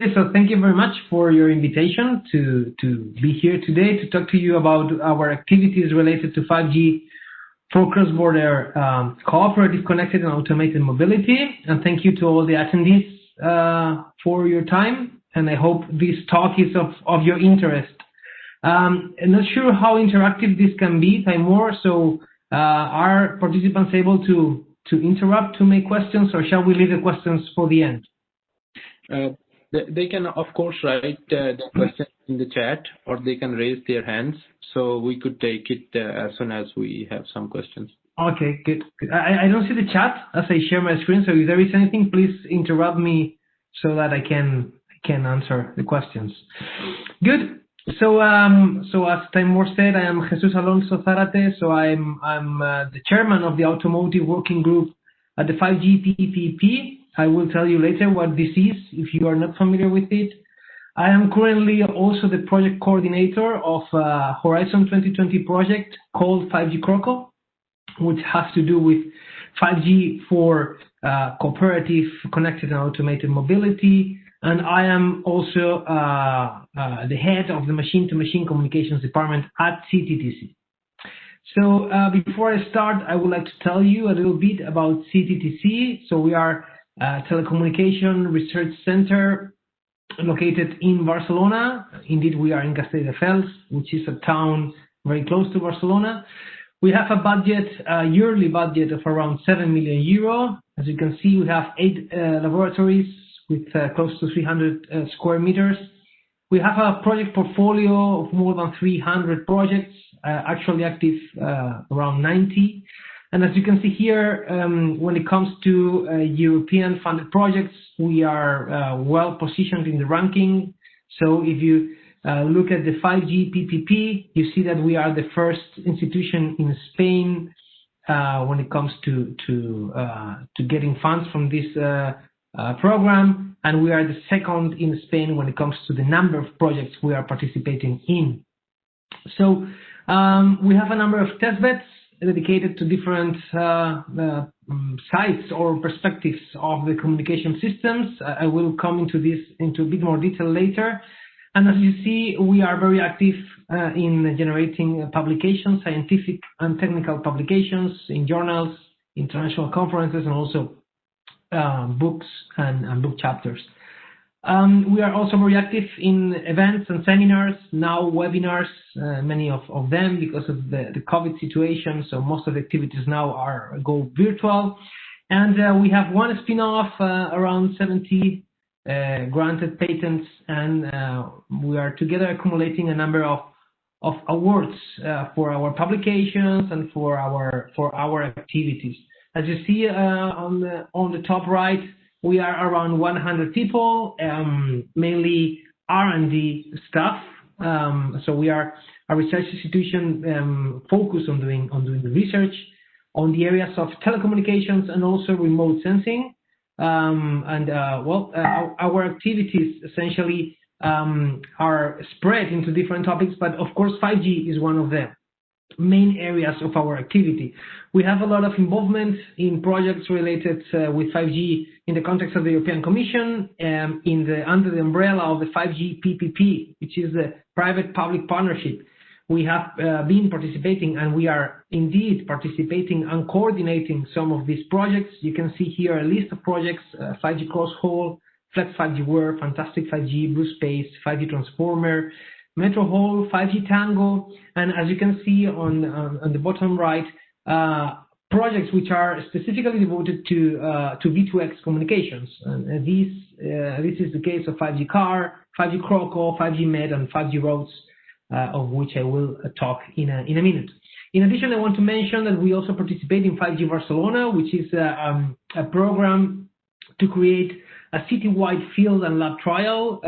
So thank you very much for your invitation to be here today to talk to you about our activities related to 5G for cross-border cooperative, connected, and automated mobility. And thank you to all the attendees for your time. And I hope this talk is of your interest. I'm not sure how interactive this can be, Timur. So are participants able to interrupt, to make questions, or shall we leave the questions for the end? They can, of course, write the question in the chat, or they can raise their hands, so we could take it as soon as we have some questions. Okay, good. I don't see the chat as I share my screen, so if there is anything, please interrupt me so that I can answer the questions. Good. So as Timur said, I am Jesus Alonso-Zarate, so I'm the chairman of the Automotive Working Group at the 5G PPP. I will tell you later what this is if you are not familiar with it. I am currently also the project coordinator of Horizon 2020 project called 5G Croco, which has to do with 5G for cooperative, connected, and automated mobility. And I am also the head of the machine-to-machine communications department at CTTC. So before I start, I would like to tell you a little bit about CTTC. So we are a telecommunication research center located in Barcelona. Indeed, we are in Castelldefels, which is a town very close to Barcelona. We have a budget, a yearly budget of around 7 million euro. As you can see, we have 8 laboratories with close to 300 square meters. We have a project portfolio of more than 300 projects, actually active around 90. And as you can see here, when it comes to European funded projects, we are well positioned in the ranking. So if you look at the 5G PPP, you see that we are the first institution in Spain when it comes to getting funds from this program, and we are the second in Spain when it comes to the number of projects we are participating in. So we have a number of testbeds dedicated to different sites or perspectives of the communication systems. I will come into a bit more detail later. And as you see, we are very active in generating publications, scientific and technical publications in journals, international conferences, and also books and book chapters. We are also very active in events and seminars, now webinars, many of them because of the COVID situation. So most of the activities now go virtual. And we have one spin-off, around 70 granted patents, and we are together accumulating a number of awards for our publications and for our activities. As you see on the top right, we are around 100 people, mainly R&D staff. So we are a research institution focused on doing research on the areas of telecommunications and also remote sensing. Our activities essentially are spread into different topics, but of course 5G is one of them main areas of our activity. We have a lot of involvement in projects related with 5G in the context of the European Commission, under the umbrella of the 5G PPP, which is the private-public partnership. We have been participating, and we are indeed participating and coordinating some of these projects. You can see here a list of projects: 5G Cross-Haul, Flex 5G World, Fantastic 5G, Blue Space, 5G Transformer, Metro Hall, 5G Tango, and as you can see on the bottom right, projects which are specifically devoted to V2X communications. And this is the case of 5G Car, 5G Croco, 5G Med, and 5G Roads, of which I will talk in a minute. In addition, I want to mention that we also participate in 5G Barcelona, which is a program to create a citywide field and lab trial.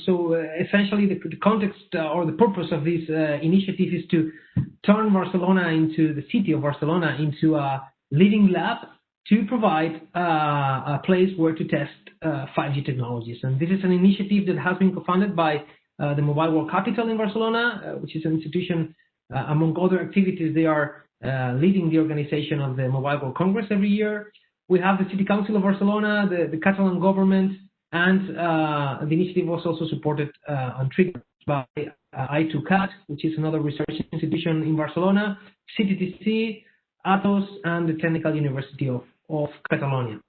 So essentially the context or the purpose of this initiative is to turn Barcelona into the city of Barcelona into a living lab to provide a place where to test 5G technologies. And this is an initiative that has been co-funded by the Mobile World Capital in Barcelona, which is an institution, among other activities, they are leading the organization of the Mobile World Congress every year. We have the City Council of Barcelona, the Catalan government, And the initiative was also supported on triggers by I2CAT, which is another research institution in Barcelona, CTTC, Atos, and the Technical University of Catalonia.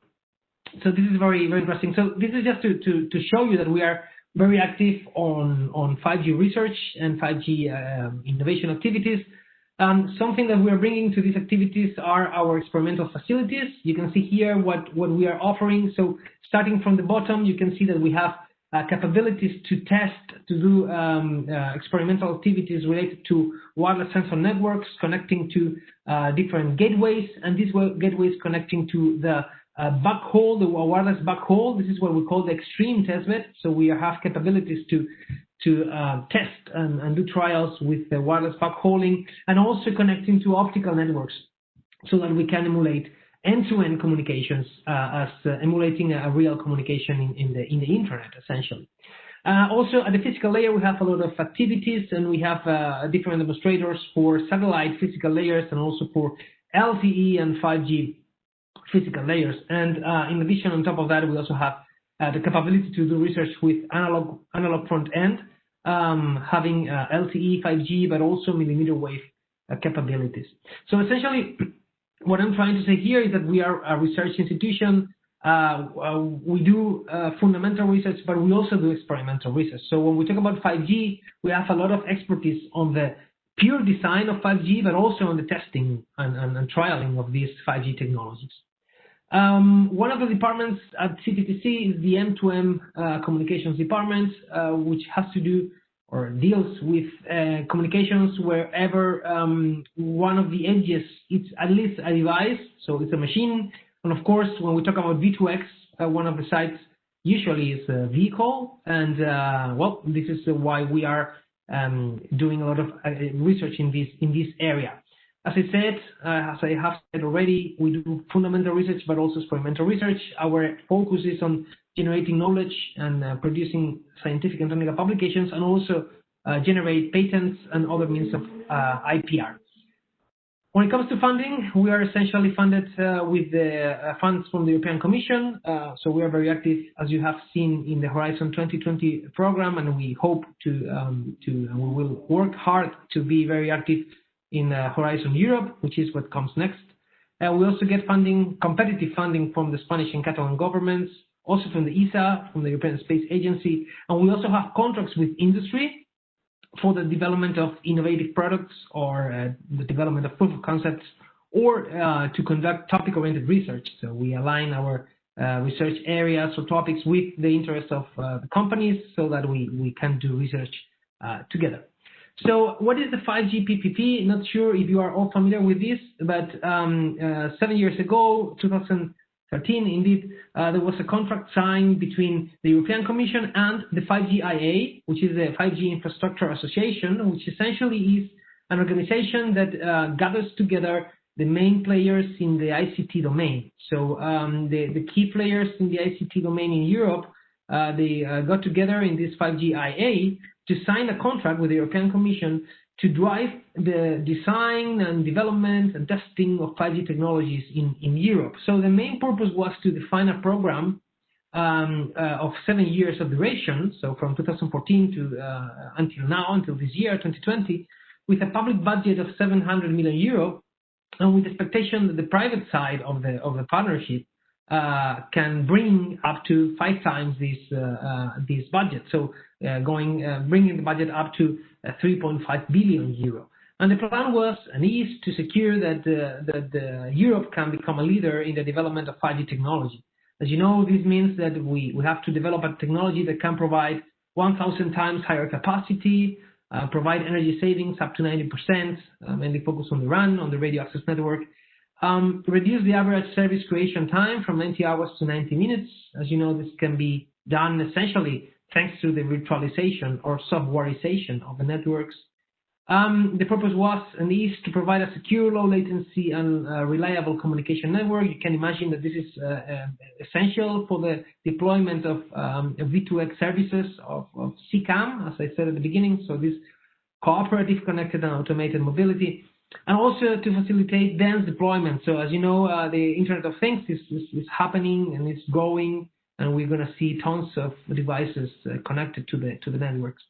So this is very, very interesting. So this is just to show you that we are very active on 5G research and 5G innovation activities. Something that we are bringing to these activities are our experimental facilities. You can see here what we are offering. So starting from the bottom, you can see that we have capabilities to test, to do experimental activities related to wireless sensor networks, connecting to different gateways, and these gateways connecting to the backhaul, the wireless backhaul. This is what we call the extreme testbed. So we have capabilities to test and do trials with the wireless backhauling, and also connecting to optical networks so that we can emulate end-to-end communications as emulating a real communication in the internet, essentially. Also, at the physical layer, we have a lot of activities, and we have different demonstrators for satellite physical layers and also for LTE and 5G physical layers. And in addition, on top of that, we also have the capability to do research with analog front end, having LTE, 5G, but also millimeter wave capabilities. So essentially, what I'm trying to say here is that we are a research institution. We do fundamental research, but we also do experimental research. So when we talk about 5G, we have a lot of expertise on the pure design of 5G, but also on the testing and trialing of these 5G technologies. One of the departments at CTTC is the M2M communications department, which has to do or deals with communications wherever one of the edges is at least a device, so it's a machine. And of course, when we talk about V2X, one of the sites usually is a vehicle, and well, this is why we are doing a lot of research in this area. As I have said already, we do fundamental research, but also experimental research. Our focus is on generating knowledge and producing scientific and technical publications, and also generate patents and other means of IPR. When it comes to funding, we are essentially funded with the funds from the European Commission. So we are very active, as you have seen, in the Horizon 2020 program, and we hope and we will work hard to be very active in Horizon Europe, which is what comes next. We also get funding, competitive funding, from the Spanish and Catalan governments, also from the ESA, from the European Space Agency, and we also have contracts with industry for the development of innovative products, or the development of proof of concepts, or to conduct topic-oriented research. So we align our research areas or topics with the interests of the companies, so that we can do research together. So what is the 5G PPP? Not sure if you are all familiar with this, but 7 years ago, 2013, indeed, there was a contract signed between the European Commission and the 5GIA, which is the 5G Infrastructure Association, which essentially is an organization that gathers together the main players in the ICT domain. So the key players in the ICT domain in Europe, they got together in this 5GIA to sign a contract with the European Commission to drive the design and development and testing of 5G technologies in Europe. So the main purpose was to define a program of 7 years of duration, so from 2014 to until now, until this year, 2020, with a public budget of 700 million euro, and with the expectation that the private side of the partnership can bring up to 5 times this budget. So bringing the budget up to 3.5 billion euro. And the plan was and is to secure that Europe can become a leader in the development of 5G technology. As you know, this means that we have to develop a technology that can provide 1,000 times higher capacity, provide energy savings up to 90%, mainly focus on the RAN, on the radio access network, reduce the average service creation time from 90 hours to 90 minutes. As you know, this can be done essentially thanks to the virtualization or softwareization of the networks. The purpose was and is to provide a secure, low latency and reliable communication network. You can imagine that this is essential for the deployment of V2X services of CCAM, as I said at the beginning. So this cooperative, connected and automated mobility, and also to facilitate dense deployment. So as you know, the Internet of Things is happening and it's growing and we're going to see tons of devices connected to the networks.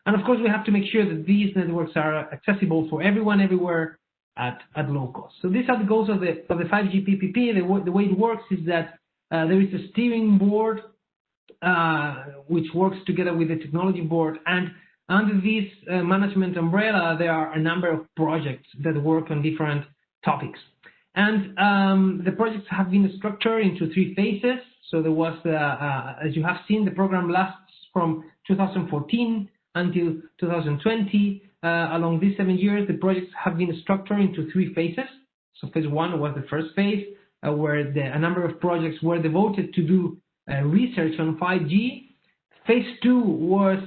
And of course, we have to make sure that these networks are accessible for everyone, everywhere, at low cost. So these are the goals of the 5G PPP. The way it works is that there is a steering board which works together with the technology board, and under this management umbrella, there are a number of projects that work on different topics. And the projects have been structured into 3 phases. So there was, as you have seen, the program lasts from 2014 until 2020. Along these 7 years, the projects have been structured into 3 phases. So phase 1 was the first phase, where a number of projects were devoted to do research on 5G. Phase 2 was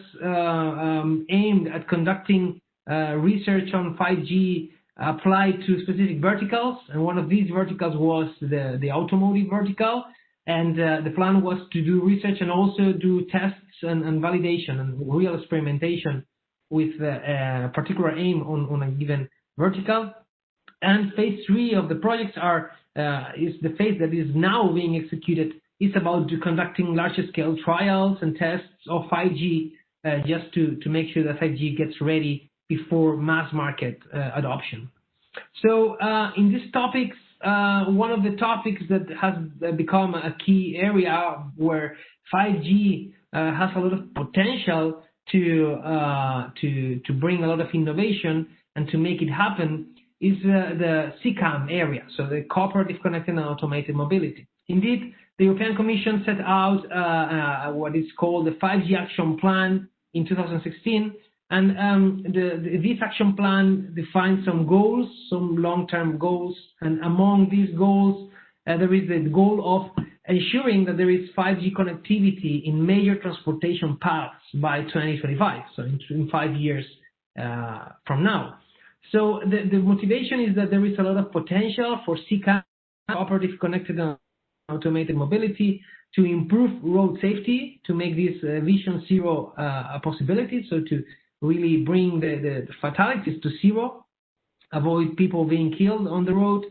aimed at conducting research on 5G applied to specific verticals, and one of these verticals was the automotive vertical. And the plan was to do research and also do tests and validation and real experimentation with a particular aim on a given vertical. And phase 3 of the projects is the phase that is now being executed. It's about conducting larger scale trials and tests of 5G just to make sure that 5G gets ready before mass market adoption. So in these topics, one of the topics that has become a key area where 5G has a lot of potential to bring a lot of innovation and to make it happen is the CCAM area, so the Cooperative, Connected and Automated Mobility. Indeed, the European Commission set out what is called the 5G Action Plan in 2016, and this action plan defines some goals, some long-term goals, and among these goals, there is the goal of ensuring that there is 5G connectivity in major transportation paths by 2025, so in 5 years from now. So the motivation is that there is a lot of potential for CCAM, Cooperative, Connected and Automated Mobility, to improve road safety, to make this Vision Zero a possibility, so to really bring the fatalities to zero, avoid people being killed on the road,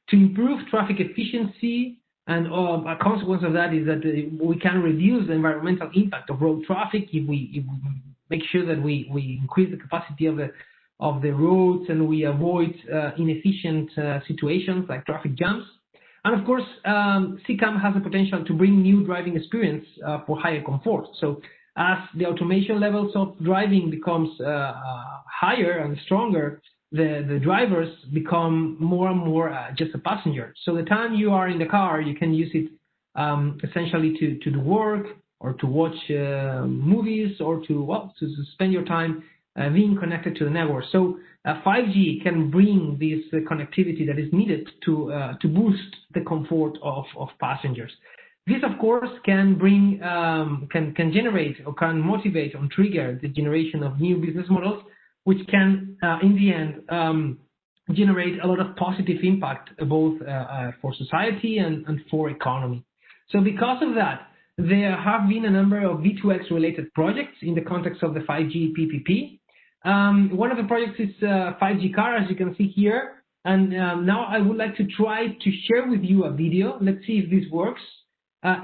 to improve traffic efficiency, and a consequence of that is that we can reduce the environmental impact of road traffic if we make sure that we increase the capacity of the roads and we avoid inefficient situations like traffic jams. And of course, CCAM has the potential to bring new driving experience for higher comfort. So as the automation levels of driving becomes higher and stronger, the drivers become more and more just a passenger. So the time you are in the car, you can use it essentially to do work or to watch movies or to spend your time being connected to the network. So 5G can bring this connectivity that is needed to boost the comfort of passengers. This, of course, can bring, can generate or can motivate or trigger the generation of new business models, which can, in the end, generate a lot of positive impact both for society and for economy. So because of that, there have been a number of V2X related projects in the context of the 5G PPP. One of the projects is 5G car, as you can see here. And now I would like to try to share with you a video. Let's see if this works.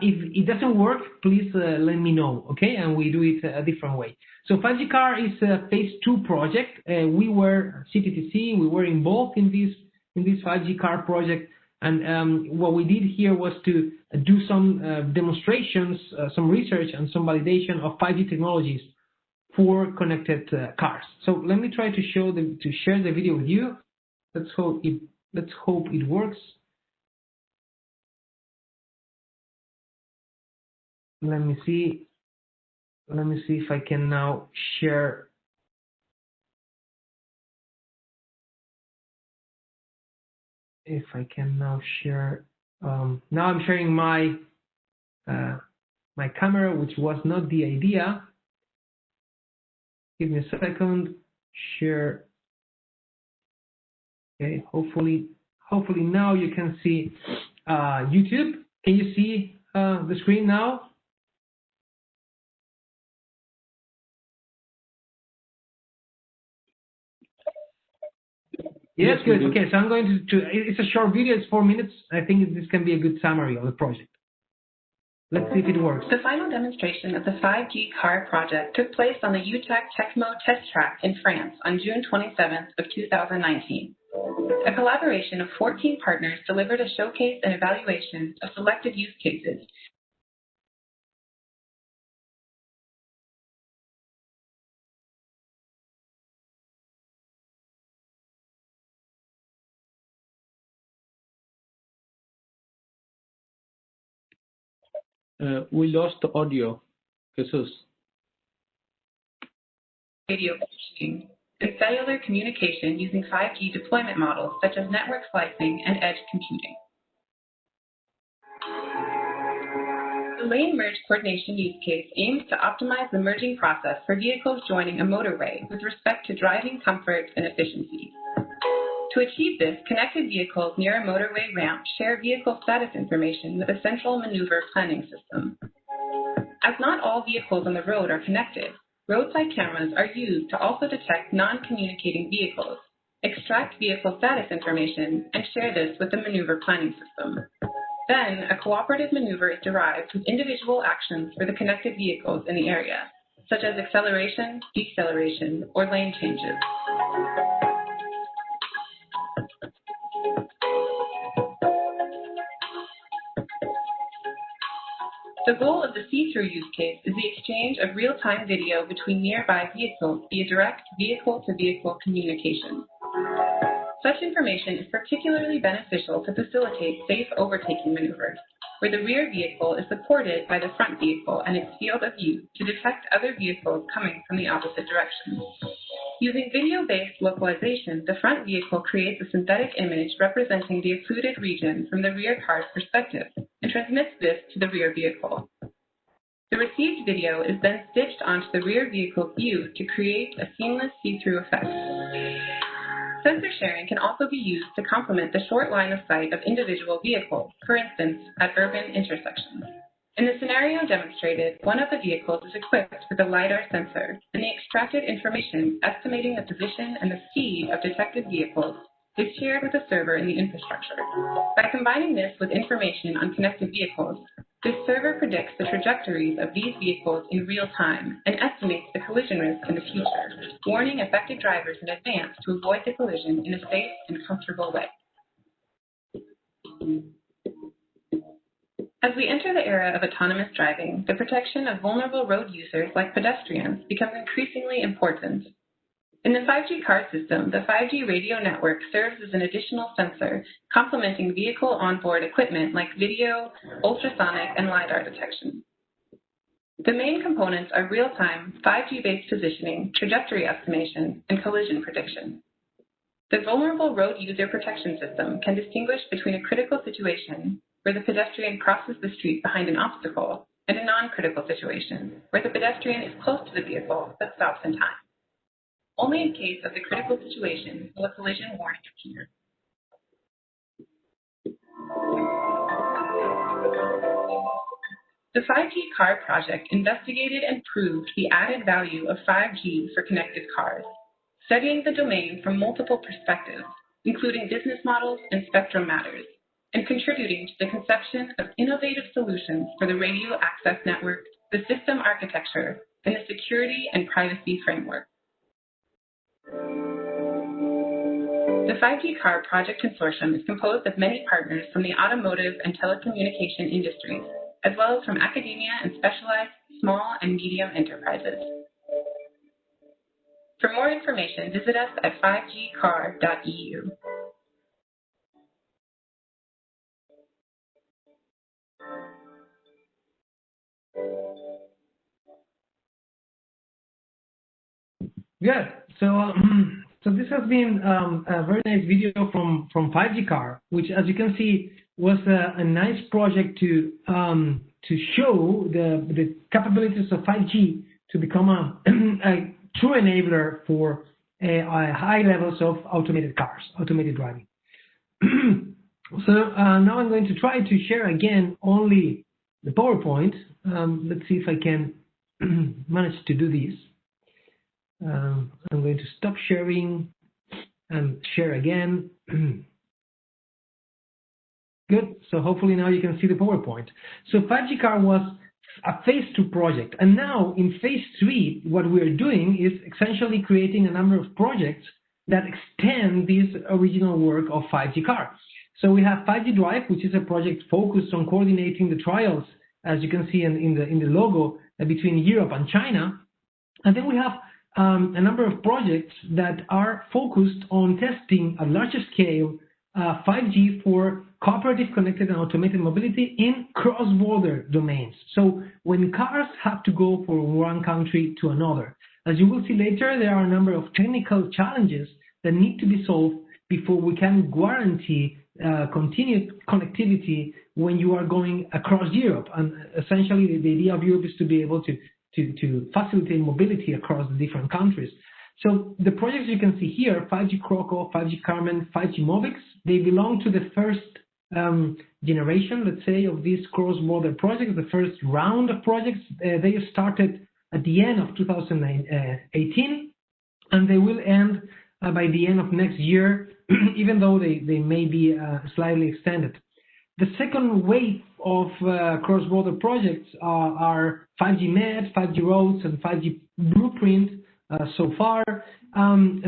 If it doesn't work, please let me know, okay? And we do it a different way. So 5G car is a phase 2 project. We were CTTC. We were involved in this 5G car project. And what we did here was to do some demonstrations, some research, and some validation of 5G technologies for connected cars. So let me try to share the video with you. Let's hope it works. Let me see if I can now share. If I can now share. Now I'm sharing my my camera, which was not the idea. Give me a second. Share. Okay. Hopefully now you can see YouTube. Can you see the screen now? Yes, good. Okay, so I'm going to it's a short video, it's 4 minutes. I think this can be a good summary of the project. Let's see if it works. The final demonstration of the 5G car project took place on the UTEC Tecmo test track in France on June 27th of 2019. A collaboration of 14 partners delivered a showcase and evaluation of selected use cases. We lost the audio. Jesus. Radio positioning and cellular communication using 5G deployment models such as network slicing and edge computing. The lane merge coordination use case aims to optimize the merging process for vehicles joining a motorway with respect to driving comfort and efficiency. To achieve this, connected vehicles near a motorway ramp share vehicle status information with a central maneuver planning system. As not all vehicles on the road are connected, roadside cameras are used to also detect non-communicating vehicles, extract vehicle status information, and share this with the maneuver planning system. Then, a cooperative maneuver is derived with individual actions for the connected vehicles in the area, such as acceleration, deceleration, or lane changes. The goal of the see-through use case is the exchange of real-time video between nearby vehicles via direct vehicle-to-vehicle communication. Such information is particularly beneficial to facilitate safe overtaking maneuvers, where the rear vehicle is supported by the front vehicle and its field of view to detect other vehicles coming from the opposite direction. Using video-based localization, the front vehicle creates a synthetic image representing the occluded region from the rear car's perspective and transmits this to the rear vehicle. The received video is then stitched onto the rear vehicle's view to create a seamless see-through effect. Sensor sharing can also be used to complement the short line of sight of individual vehicles, for instance, at urban intersections. In the scenario demonstrated, one of the vehicles is equipped with a LiDAR sensor, and the extracted information estimating the position and the speed of detected vehicles is shared with a server in the infrastructure. By combining this with information on connected vehicles, this server predicts the trajectories of these vehicles in real time and estimates the collision risk in the future, warning affected drivers in advance to avoid the collision in a safe and comfortable way. As we enter the era of autonomous driving, the protection of vulnerable road users like pedestrians becomes increasingly important. In the 5G car system, the 5G radio network serves as an additional sensor, complementing vehicle onboard equipment like video, ultrasonic, and LiDAR detection. The main components are real-time 5G-based positioning, trajectory estimation, and collision prediction. The vulnerable road user protection system can distinguish between a critical situation where the pedestrian crosses the street behind an obstacle and a non-critical situation where the pedestrian is close to the vehicle but stops in time. Only in case of the critical situation will a collision warning appear. The 5G car project investigated and proved the added value of 5G for connected cars, studying the domain from multiple perspectives, including business models and spectrum matters, and contributing to the conception of innovative solutions for the radio access network, the system architecture, and the security and privacy framework. The 5G Car Project Consortium is composed of many partners from the automotive and telecommunication industries, as well as from academia and specialized small and medium enterprises. For more information, visit us at 5gcar.eu. Good. So this has been a very nice video from 5G Car, which, as you can see, was a nice project to show the capabilities of 5G to become a true enabler for high levels of automated cars, automated driving. So now I'm going to try to share again only the PowerPoint. Let's see if I can manage to do this. I'm going to stop sharing and share again. Good. Good. So hopefully now you can see the PowerPoint. So 5G car was a phase 2 project. And now in phase 3, what we're doing is essentially creating a number of projects that extend this original work of 5G car. So we have 5G Drive, which is a project focused on coordinating the trials, as you can see in the logo, between Europe and China. And then we have a number of projects that are focused on testing at larger scale 5G for cooperative, connected, and automated mobility in cross-border domains. So when cars have to go from one country to another. As you will see later, there are a number of technical challenges that need to be solved before we can guarantee continued connectivity when you are going across Europe. And essentially, the idea of Europe is to be able to facilitate mobility across the different countries. So the projects you can see here, 5G Croco, 5G Carmen, 5G Mobix, they belong to the first generation, let's say, of these cross-border projects, the first round of projects. They started at the end of 2018, and they will end by the end of next year, even though they may be slightly extended. The second wave of cross-border projects are 5G Med, 5G Roads, and 5G Blueprint so far.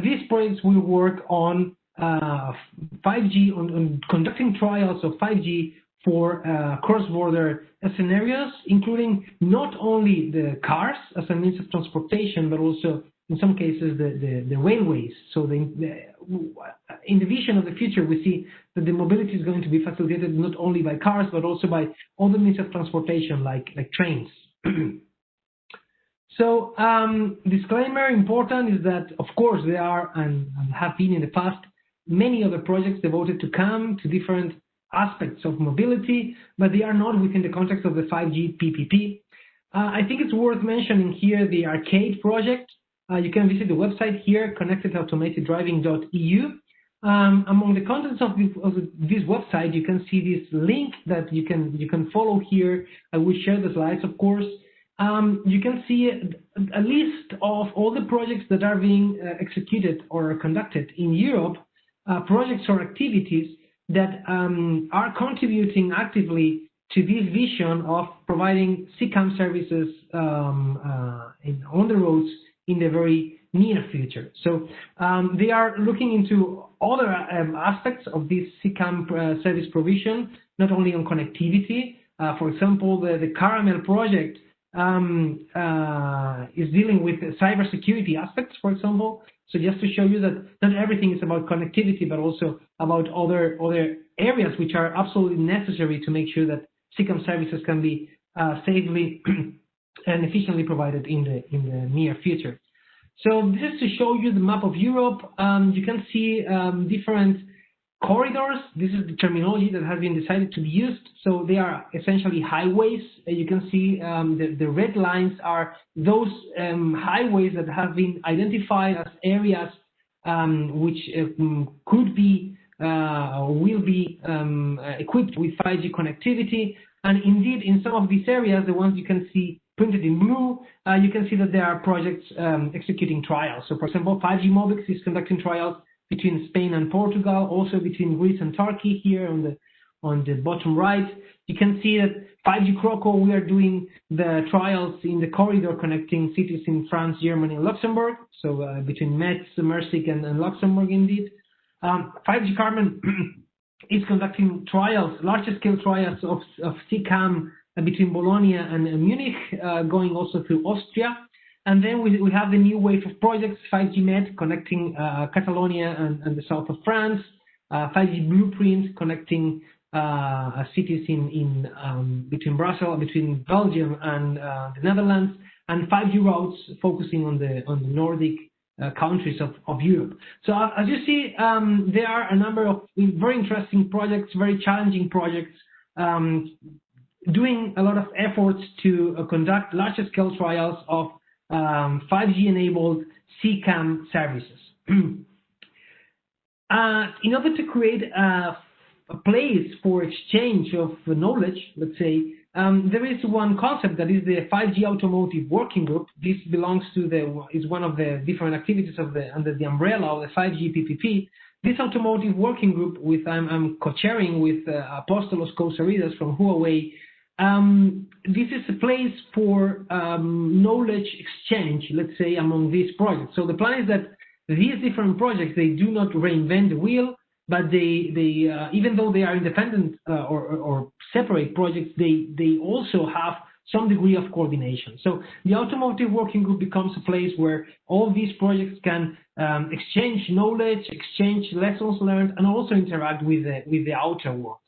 These projects will work on 5G, on conducting trials of 5G for cross-border scenarios, including not only the cars as a means of transportation, but also in some cases the railways. So in the vision of the future, we see that the mobility is going to be facilitated not only by cars, but also by other means of transportation like trains. So disclaimer important is that, of course, there are and have been in the past many other projects devoted to CAM, to different aspects of mobility, but they are not within the context of the 5G PPP. I think it's worth mentioning here the Arcade project. You can visit the website here, connectedautomatedDriving.eu. Among the contents of this website, you can see this link that you can follow here. I will share the slides, of course. You can see a list of all the projects that are being executed or conducted in Europe, projects or activities that are contributing actively to this vision of providing CCAM services on the roads in the very near future. So they are looking into other aspects of this CCAM service provision, not only on connectivity. For example, the Caramel project is dealing with cybersecurity aspects, for example. So just to show you that not everything is about connectivity, but also about other areas which are absolutely necessary to make sure that CCAM services can be safely and efficiently provided in the near future. So this is to show you the map of Europe. You can see different corridors. This is the terminology that has been decided to be used. So they are essentially highways. You can see the red lines are those highways that have been identified as areas which could be or will be equipped with 5G connectivity. And indeed, in some of these areas, the ones you can see printed in blue, you can see that there are projects executing trials. So for example, 5G Mobix is conducting trials between Spain and Portugal, also between Greece and Turkey here on the bottom right. You can see that 5G Croco, we are doing the trials in the corridor connecting cities in France, Germany, and Luxembourg. So between Metz, Mersig, and Luxembourg indeed. 5G Carmen is conducting trials, larger scale trials of CCAM between Bologna and Munich, going also through Austria. And then we have the new wave of projects, 5G Med connecting Catalonia and the south of France, 5G Blueprint connecting cities in between Brussels, between Belgium and the Netherlands, and 5G Roads focusing on the Nordic countries of Europe. So as you see, there are a number of very interesting projects, very challenging projects, doing a lot of efforts to conduct larger scale trials of 5G-enabled CCAM services. In order to create a place for exchange of knowledge, let's say, there is one concept that is the 5G Automotive Working Group. This belongs to is one of the different activities of under the umbrella of the 5G PPP this automotive working group, I'm co-chairing with Apostolos Kousaridas from Huawei. This is a place for knowledge exchange, let's say, among these projects. So the plan is that these different projects, they do not reinvent the wheel, but they even though they are independent or separate projects, they also have some degree of coordination. So the automotive working group becomes a place where all these projects can exchange knowledge, exchange lessons learned, and also interact with the outer world.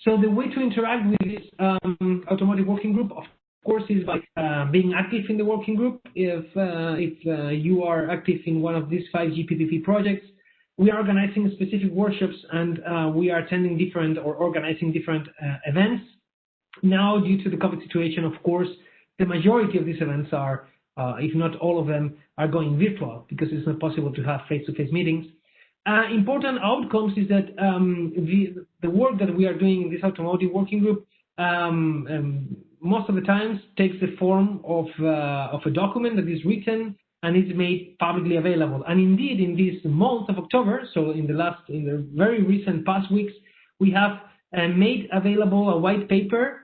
So the way to interact with this automotive working group, of course, is by being active in the working group. If you are active in one of these 5G PPP projects, we are organizing specific workshops, and we are attending different or organizing different events. Now, due to the COVID situation, of course, the majority of these events are, if not all of them, are going virtual because it's not possible to have face-to-face meetings. Important outcomes is that the work that we are doing in this automotive working group most of the times takes the form of a document that is written and is made publicly available. And indeed, in this month of October, so in the very recent past weeks, we have made available a white paper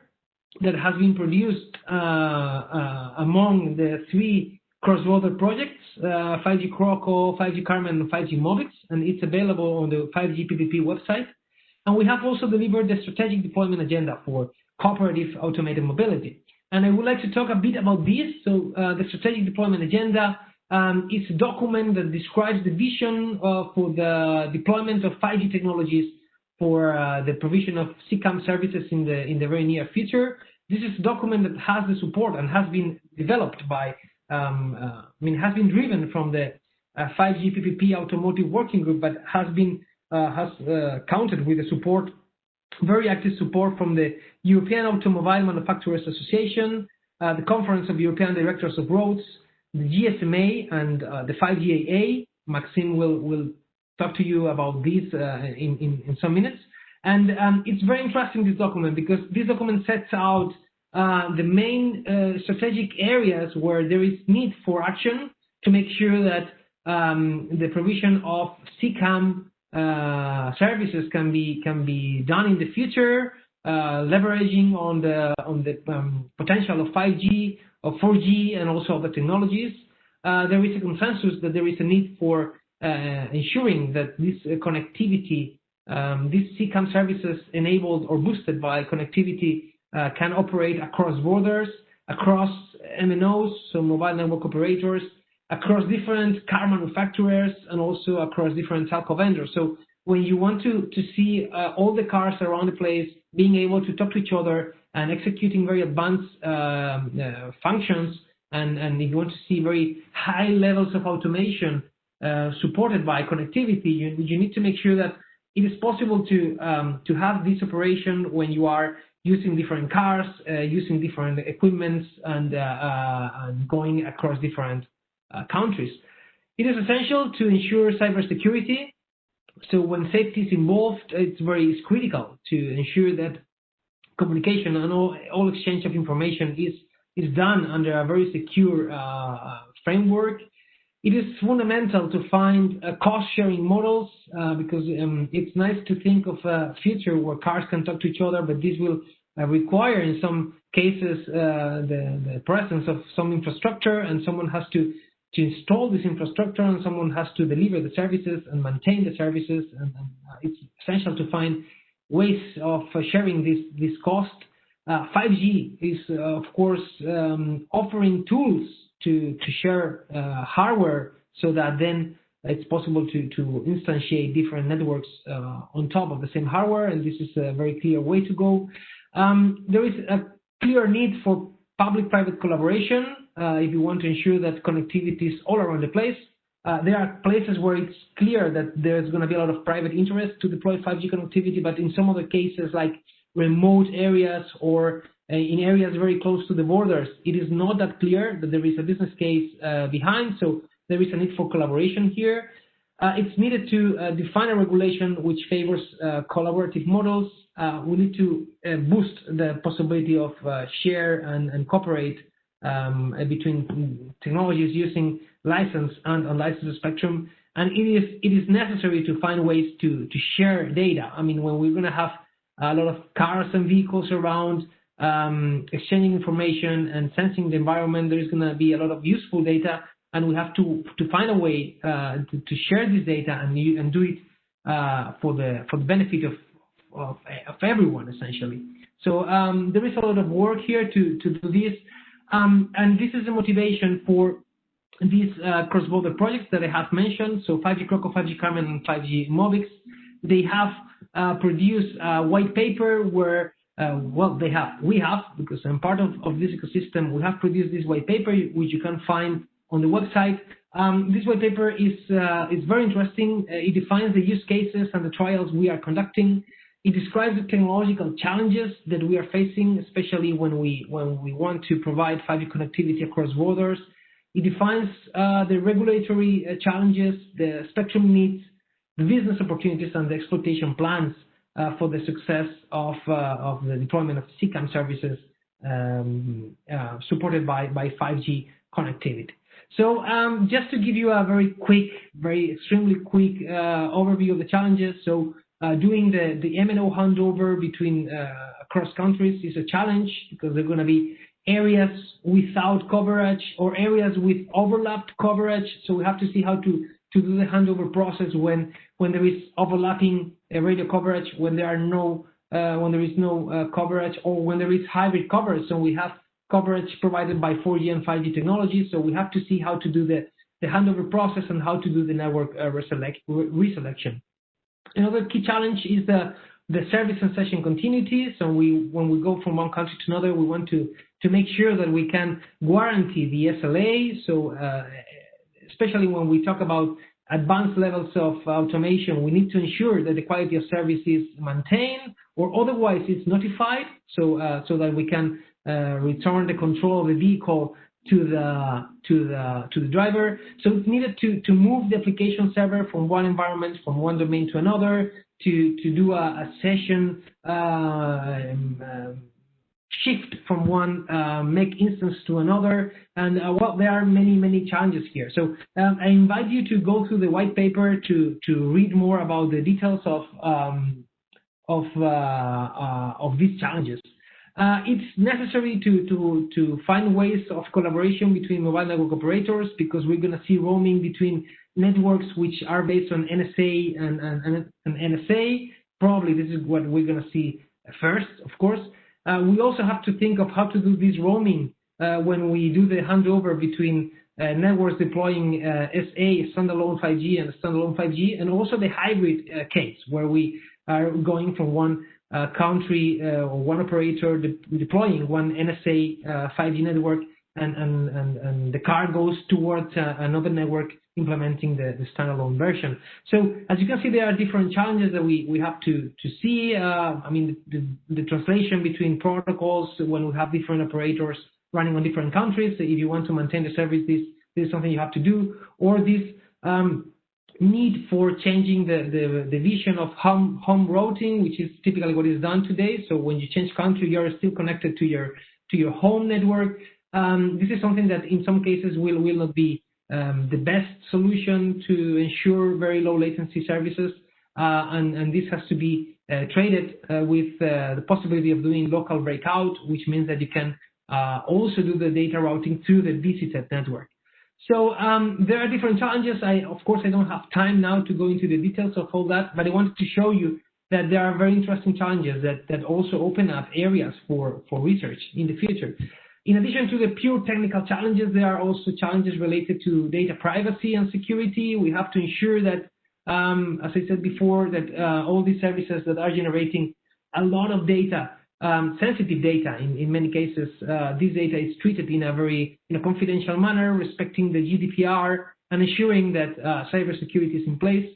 that has been produced among the 3 cross-border projects, 5G Croco, 5G Carmen, and 5G Mobix, and it's available on the 5G PPP website. And we have also delivered the strategic deployment agenda for cooperative automated mobility. And I would like to talk a bit about this. So the strategic deployment agenda is a document that describes the vision for the deployment of 5G technologies for the provision of CCAM services in the very near future. This is a document that has the support and has been developed by, has been driven from the 5G PPP automotive working group, but has counted with the support, very active support from the European Automobile Manufacturers Association, the Conference of European Directors of Roads, the GSMA, and the 5GAA. Maxime will talk to you about this in some minutes. And it's very interesting, this document, because this document sets out the main strategic areas where there is need for action to make sure that the provision of CCAM services can be done in the future, leveraging on the potential of 5G, of 4G, and also other technologies. There is a consensus that there is a need for ensuring that this connectivity, these CCAM services enabled or boosted by connectivity can operate across borders, across MNOs, so mobile network operators, across different car manufacturers, and also across different telco vendors. So when you want to see all the cars around the place being able to talk to each other and executing very advanced functions, and if you want to see very high levels of automation supported by connectivity, you need to make sure that it is possible to have this operation when you are using different cars, using different equipments, and going across different countries. It is essential to ensure cybersecurity. So when safety is involved, it's critical to ensure that communication and all exchange of information is done under a very secure framework. It is fundamental to find cost-sharing models because it's nice to think of a future where cars can talk to each other, but this will require, in some cases, the presence of some infrastructure, and someone has to install this infrastructure, and someone has to deliver the services and maintain the services, and it's essential to find ways of sharing this cost. 5G is, of course, offering tools to share hardware so that then it's possible to instantiate different networks on top of the same hardware, and this is a very clear way to go. There is a clear need for public-private collaboration if you want to ensure that connectivity is all around the place. There are places where it's clear that there's going to be a lot of private interest to deploy 5G connectivity, but in some other cases, like remote areas or in areas very close to the borders, it is not that clear that there is a business case behind, so there is a need for collaboration here. It's needed to define a regulation which favors collaborative models. We need to boost the possibility of share and cooperate between technologies using licensed and unlicensed spectrum. And it is necessary to find ways to share data. I mean, when we're going to have a lot of cars and vehicles around, exchanging information and sensing the environment, there's going to be a lot of useful data, and we have to find a way to share this data and do it for the benefit of everyone, essentially. So there is a lot of work here to do this, and this is the motivation for these cross-border projects that I have mentioned. So 5G Croco, 5G Carmen, and 5G Mobix, they have produced a white paper where, we have, because I'm part of this ecosystem, we have produced this white paper, which you can find on the website. This white paper is very interesting. It defines the use cases and the trials we are conducting. It describes the technological challenges that we are facing, especially when we want to provide 5G connectivity across borders. It defines the regulatory challenges, the spectrum needs, the business opportunities, and the exploitation plans for the success of the deployment of CCAM services supported by 5G connectivity. So just to give you a extremely quick overview of the challenges. So doing the MNO handover between across countries is a challenge, because there are going to be areas without coverage or areas with overlapped coverage. So we have to see how to do the handover process when there is overlapping radio coverage, when there is no coverage, or when there is hybrid coverage. So we have coverage provided by 4G and 5G technology. So we have to see how to do the handover process and how to do the network reselection. Another key challenge is the service and session continuity. So when we go from one country to another, we want to make sure that we can guarantee the SLA. So especially when we talk about advanced levels of automation, we need to ensure that the quality of service is maintained, or otherwise it's notified, so that we can return the control of the vehicle to the driver. So it's needed to move the application server from one environment, from one domain to another, to do a session shift from one make instance to another, and there are many challenges here. So I invite you to go through the white paper to read more about the details of these challenges. It's necessary to find ways of collaboration between mobile network operators, because we're going to see roaming between networks which are based on NSA and NSA. Probably this is what we're going to see first, of course. We also have to think of how to do this roaming when we do the handover between networks deploying SA, standalone 5G, and standalone 5G, and also the hybrid case, where we are going from one country or one operator deploying one NSA 5G network, and the car goes towards another network implementing the standalone version. So as you can see, there are different challenges that we have to see. I mean, the translation between protocols when we have different operators running on different countries. So if you want to maintain the service, this is something you have to do. Or this need for changing the vision of home routing, which is typically what is done today. So when you change country, you are still connected to your home network. This is something that in some cases will not be the best solution to ensure very low latency services, and this has to be traded with the possibility of doing local breakout, which means that you can also do the data routing through the visited network. So there are different challenges. Of course, I don't have time now to go into the details of all that, but I wanted to show you that there are very interesting challenges that also open up areas for research in the future. In addition to the pure technical challenges, there are also challenges related to data privacy and security. We have to ensure that, as I said before, that all these services that are generating a lot of data, sensitive data in many cases, this data is treated in a confidential manner, respecting the GDPR and ensuring that cybersecurity is in place.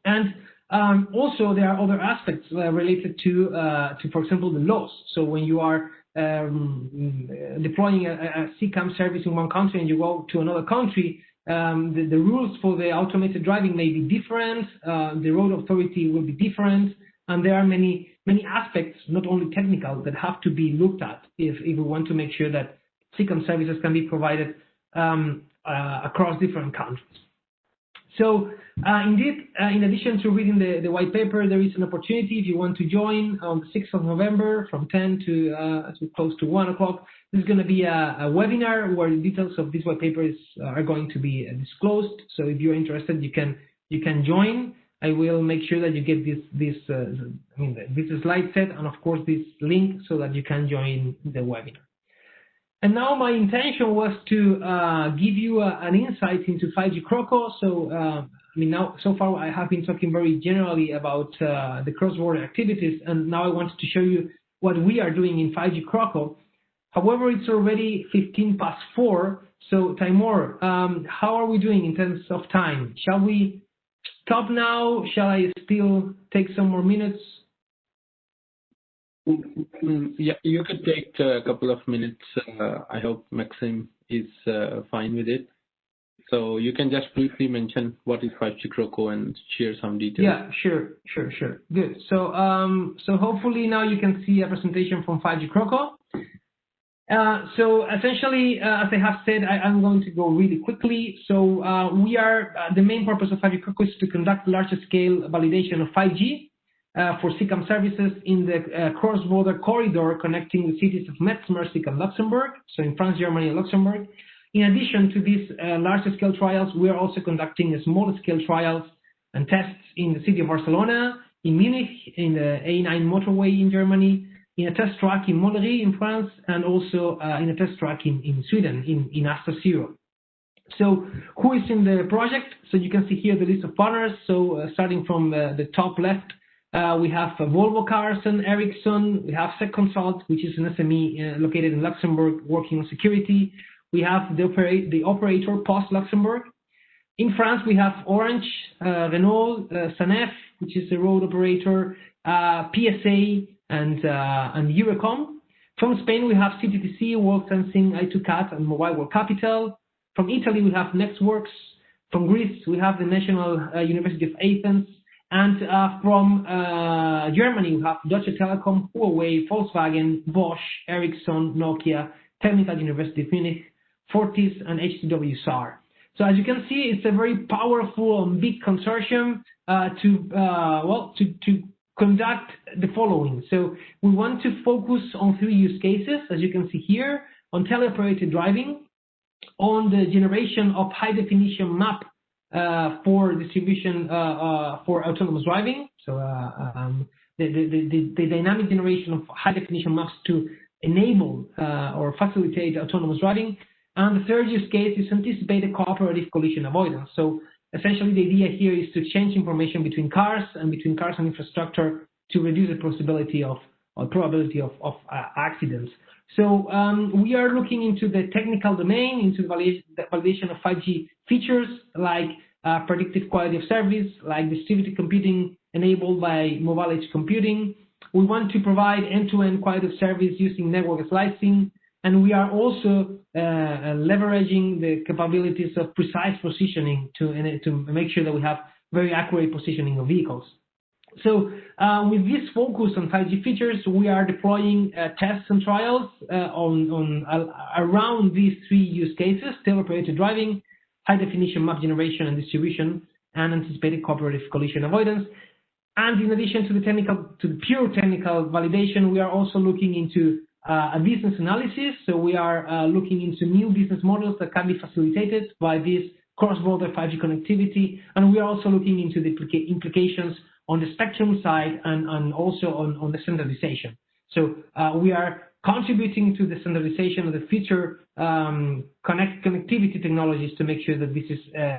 And also there are other aspects related to, for example, the laws. So when you are deploying a CCAM service in one country and you go to another country, the rules for the automated driving may be different, the road authority will be different, and there are many aspects, not only technical, that have to be looked at if we want to make sure that CCAM services can be provided across different countries. So indeed, in addition to reading the white paper, there is an opportunity if you want to join on the 6th of November from 10 to close to 1 o'clock. This is going to be a webinar where the details of this white paper are going to be disclosed. So if you're interested, you can join. I will make sure that you get this slide set and of course this link so that you can join the webinar. And now my intention was to give you an insight into 5G Croco. So now so far I have been talking very generally about the cross-border activities, and now I wanted to show you what we are doing in 5G Croco. However, it's already 4:15. So Timur, how are we doing in terms of time? Shall we stop now? Shall I still take some more minutes? Yeah, you could take a couple of minutes. I hope Maxime is fine with it. So you can just briefly mention what is 5G Croco and share some details. Yeah, sure. Good. So so hopefully now you can see a presentation from 5G Croco. So essentially, as I have said, I'm going to go really quickly. So we are the main purpose of 5G Croco is to conduct large-scale validation of 5G. For SICAM services in the cross-border corridor connecting the cities of Metz, Mersig, and Luxembourg, so in France, Germany, and Luxembourg. In addition to these large-scale trials, we are also conducting small-scale trials and tests in the city of Barcelona, in Munich, in the A9 motorway in Germany, in a test track in Montlhéry in France, and also in a test track in Sweden, in Asta Zero. So who is in the project? So you can see here the list of partners. So starting from the top left, we have Volvo Cars and Ericsson. We have SecConsult, which is an SME located in Luxembourg working on security. We have the operator Post Luxembourg. In France, we have Orange, Renault, Sanef, which is a road operator, PSA, and Eurocom. From Spain, we have CTTC, World Sensing, I2CAT, and Mobile World Capital. From Italy, we have Nextworks. From Greece, we have the National University of Athens. And from Germany, we have Deutsche Telekom, Huawei, Volkswagen, Bosch, Ericsson, Nokia, Technical University of Munich, Fortis, and HTW SAR. So as you can see, it's a very powerful and big consortium to conduct the following. So we want to focus on 3 use cases, as you can see here, on teleoperated driving, on the generation of high-definition map for distribution for autonomous driving, so the dynamic generation of high-definition maps to enable or facilitate autonomous driving. And the third use case is anticipated cooperative collision avoidance. So essentially the idea here is to exchange information between cars and infrastructure to reduce the possibility of or probability of accidents. So we are looking into the technical domain, into the validation of 5G features like predictive quality of service, like distributed computing enabled by mobile edge computing. We want to provide end-to-end quality of service using network slicing, and we are also leveraging the capabilities of precise positioning to make sure that we have very accurate positioning of vehicles. So with this focus on 5G features, we are deploying tests and trials around these 3 use cases: teleoperated driving, high-definition map generation and distribution, and anticipated cooperative collision avoidance. And in addition to the pure technical validation, we are also looking into a business analysis. So we are looking into new business models that can be facilitated by this cross-border 5G connectivity, and we are also looking into the implications on the spectrum side and also on the standardization. So we are contributing to the standardization of the future connectivity technologies to make sure that this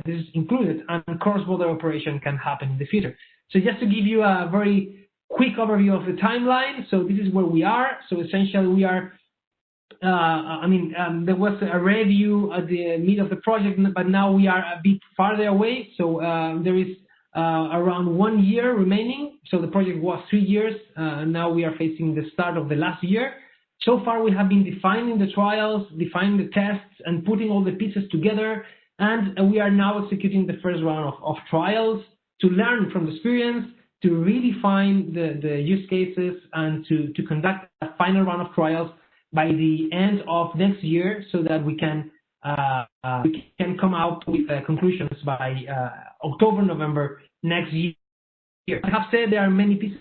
is included and cross-border operation can happen in the future. So just to give you a very quick overview of the timeline, so this is where we are. So essentially we are, there was a review at the mid of the project, but now we are a bit farther away. So there is around 1 year remaining. So the project was 3 years. Now we are facing the start of the last year. So far we have been defining the trials, defining the tests, and putting all the pieces together. And we are now executing the first round of trials to learn from the experience, to redefine the use cases, and to conduct a final round of trials by the end of next year, so that we can we can come out with conclusions by October, November next year. I have said there are many pieces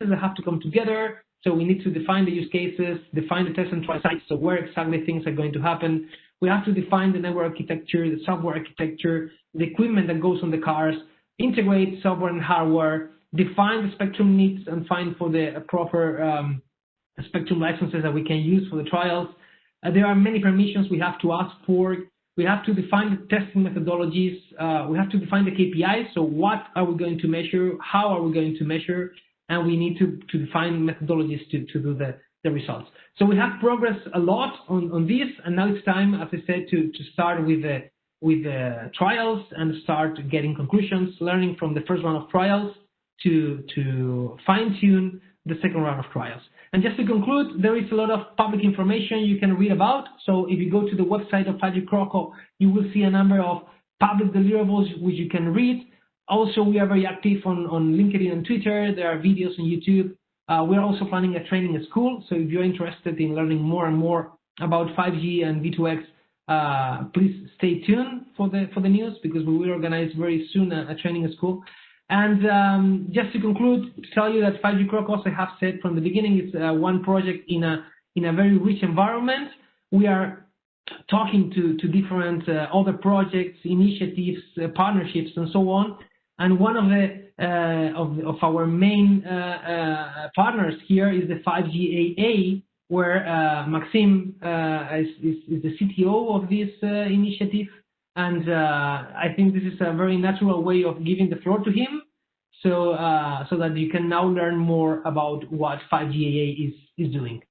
that have to come together. So we need to define the use cases, define the test and trial sites, so where exactly things are going to happen. We have to define the network architecture, the software architecture, the equipment that goes on the cars, integrate software and hardware, define the spectrum needs and find for the proper spectrum licenses that we can use for the trials. There are many permissions we have to ask for. We have to define the testing methodologies. We have to define the KPIs. So what are we going to measure? How are we going to measure? And we need to define methodologies to do the results. So we have progressed a lot on this, and now it's time, as I said, to start with the trials and start getting conclusions, learning from the first round of trials to fine-tune the second round of trials. And just to conclude, there is a lot of public information you can read about. So if you go to the website of 5G Croco, you will see a number of public deliverables which you can read. Also, we are very active on LinkedIn and Twitter. There are videos on YouTube. We're also planning a training school. So if you're interested in learning more and more about 5G and V2X, please stay tuned for the news, because we will organize very soon a training school. And just to conclude, to tell you that 5G Croco, as I have said from the beginning, is one project in a very rich environment. We are talking to different other projects, initiatives, partnerships, and so on. And one of the our main partners here is the 5G AA, where Maxime is the CTO of this initiative. And I think this is a very natural way of giving the floor to him, so that you can now learn more about what 5G AA is doing.